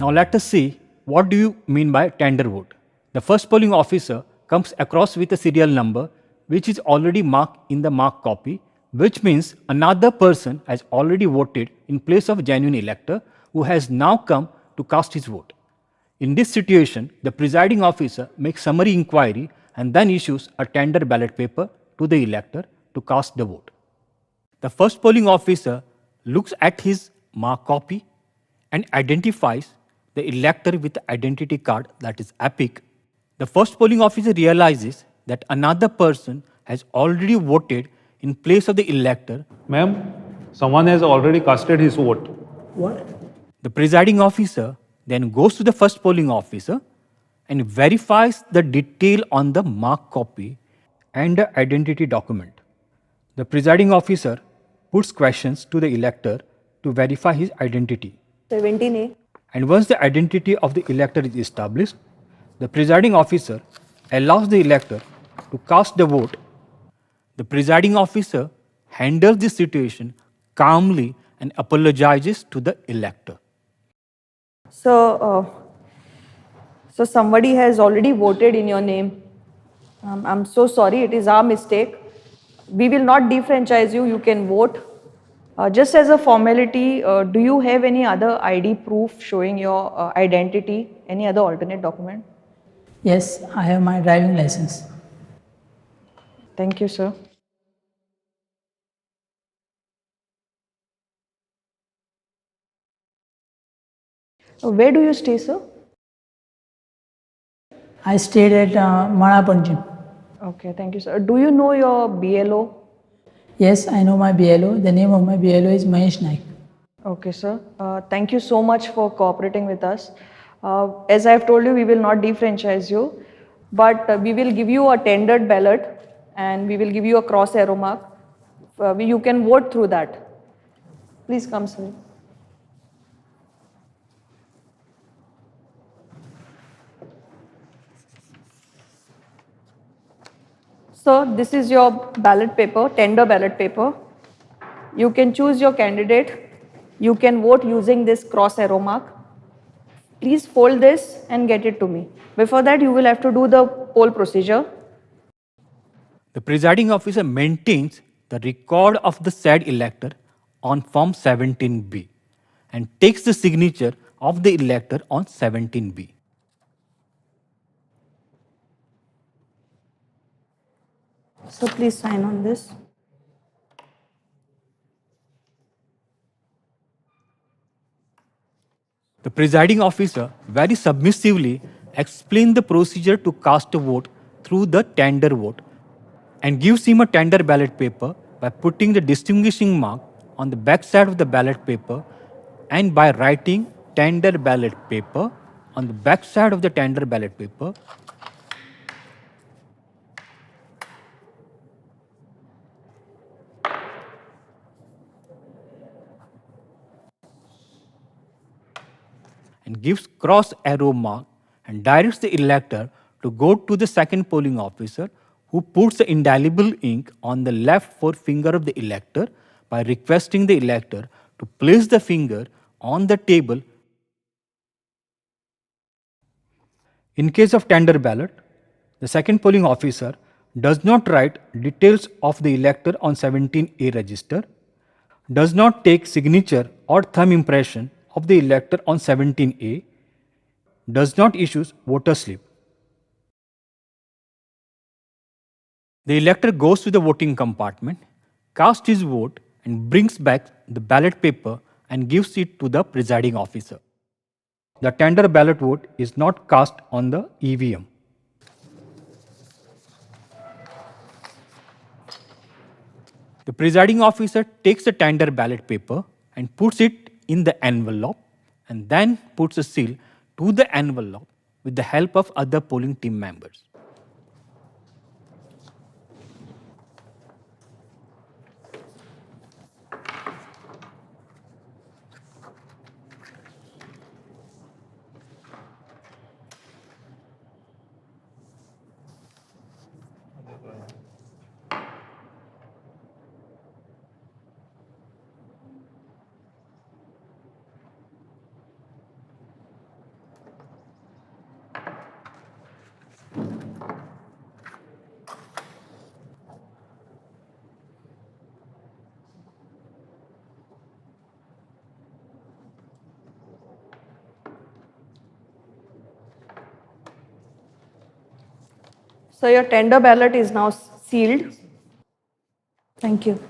Now let us see what do you mean by tender vote. The first polling officer comes across with a serial number which is already marked in the marked copy, which means another person has already voted in place of genuine elector who has now come to cast his vote. In this situation, the presiding officer makes summary inquiry and then issues a tender ballot paper to the elector to cast the vote. The first polling officer looks at his marked copy and identifies the elector with the identity card, that is EPIC. The first polling officer realizes that another person has already voted in place of the elector. Ma'am, someone has already casted his vote. What? The presiding officer then goes to the first polling officer and verifies the detail on the marked copy and the identity document. The presiding officer puts questions to the elector to verify his identity. 17A. And once the identity of the elector is established, the presiding officer allows the elector to cast the vote. The presiding officer handles this situation calmly and apologizes to the elector. So somebody has already voted in your name. I'm so sorry, it is our mistake. We will not defranchise you, you can vote. Just as a formality, do you have any other ID proof showing your identity, any other alternate document? Yes, I have my driving license. Thank you, sir. Where do you stay, sir? I stayed at Manapanjim. Okay, thank you, sir. Do you know your BLO? Yes, I know my BLO. The name of my BLO is Mahesh Naik. Okay, sir. Thank you so much for cooperating with us. As I have told you, we will not defranchise you, but we will give you a tendered ballot and we will give you a cross arrow mark. You can vote through that. Please come, sir. So this is your ballot paper, tender ballot paper. You can choose your candidate. You can vote using this cross arrow mark. Please fold this and get it to me. Before that, you will have to do the poll procedure. The presiding officer maintains the record of the said elector on Form 17B and takes the signature of the elector on 17B. So please sign on this. The presiding officer very submissively explains the procedure to cast a vote through the tender vote and gives him a tender ballot paper by putting the distinguishing mark on the back side of the ballot paper and by writing tender ballot paper on the back side of the tender ballot paper. And gives cross arrow mark and directs the elector to go to the second polling officer who puts the indelible ink on the left forefinger of the elector by requesting the elector to place the finger on the table. In case of tender ballot, the second polling officer does not write details of the elector on 17A register, does not take signature or thumb impression of the elector on 17A, does not issue voter slip. The elector goes to the voting compartment, casts his vote and brings back the ballot paper and gives it to the presiding officer. The tender ballot vote is not cast on the EVM. The presiding officer takes the tender ballot paper and puts it in the envelope and then puts a seal to the envelope with the help of other polling team members. So your tender ballot is now sealed. Thank you.